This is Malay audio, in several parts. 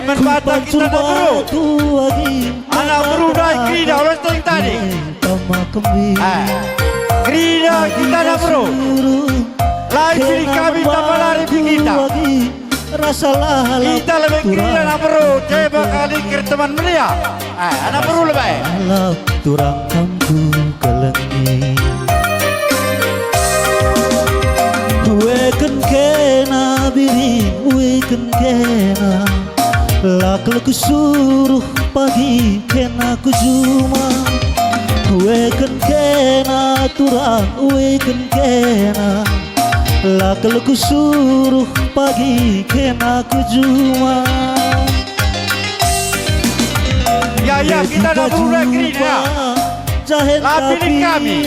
Menbata kita nak bro. Anak bro dah kerida orang tadi tadi. Kerida kita nak bro. Lain pilih kami tanpa lari kita. Kita lebih kerida nak bro. Coba kali kira teman meriah. Anak bro lebih. Turang kamku kelengi. Weken kena biri, weken kena. Lakal ku suruh pagi kena ku juma. Weken kena turang, weken kena. Lakal ku suruh pagi kena ku juma. Ya kita dah berulang kerida. Lapin kami.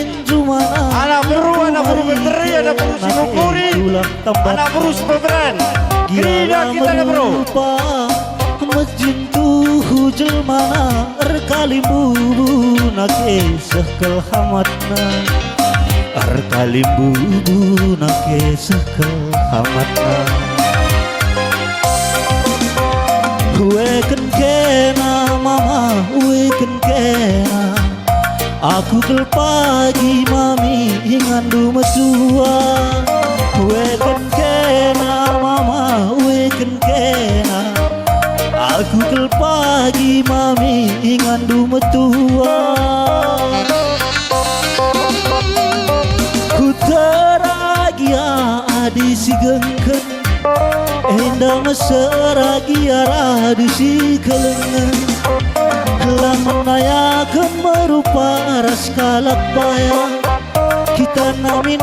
Anak beru menteri, anak beru sinukuri, anak beru sebeberan. Kerida kita dah beru. Masjid tuh jelmana erkalimbu nake sekel hamatna. Erkalimbu nake sekel hamatna. Weken kena mama, weken kena. Aku kel pagi mami ingandu mesua. Weken kena mama, weken kena. Aku kel pagi mami ingandu metua. Ku teragia adi si gengken. Endang meseragia radu si kelengan. Lamunaya kemerupa raskalak payah. Kita nami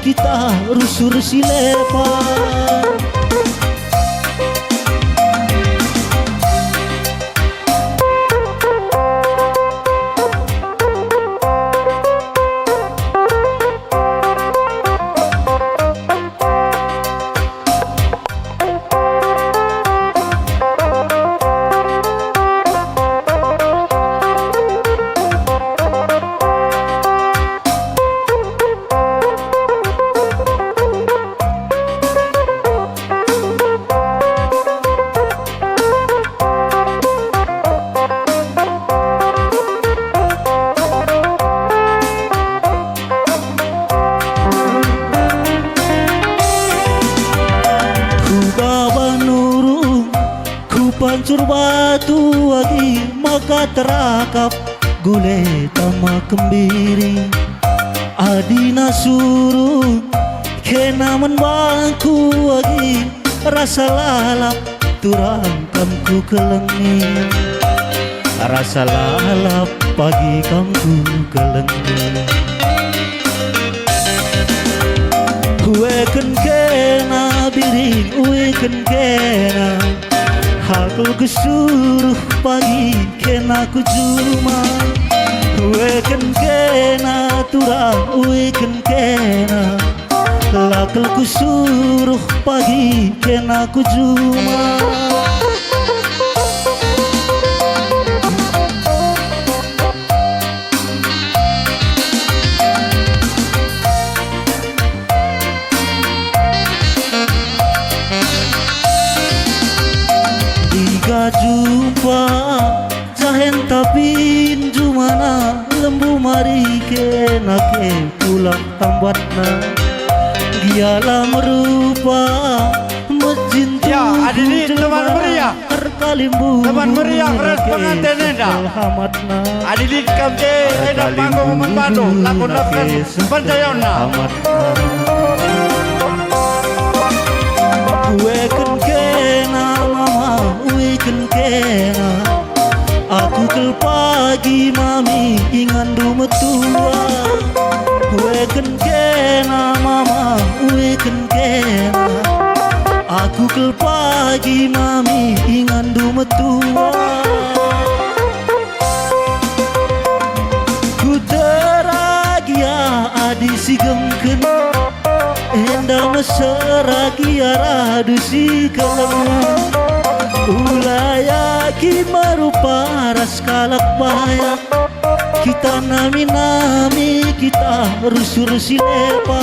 kita rusur silepa. Pancur batu lagi maka terakap gule tama kembiri. Adina suruh kena menbangku lagi rasa lalap turang kamku kelengi. Rasa lalap pagi kamku kelengi. Weken kena biring, weken kena. Aku kesuruh pagi kena ku juma. Weken kena turang, weken kena. Lakal ku suruh pagi kena ku juma. Jumpa jahen tapin jumana lembu mari kena ke pulang tambatna. Giala merupa masjid ya adili teman meriah terkalimbu teman meriah res pengantin enda adili kamje enda panggung membantu lakon lakon percayona. Weken kena mama, weken kena. Aku kel pagi mami ingandu metua. Weken kena mama, weken kena. Aku kel pagi mami ingandu metua. Ku teragia adi si gengken. Endang meseragia radu si kelengan. Ulaya ki marupa raskalak payah. Kita nami kita rusur silepa.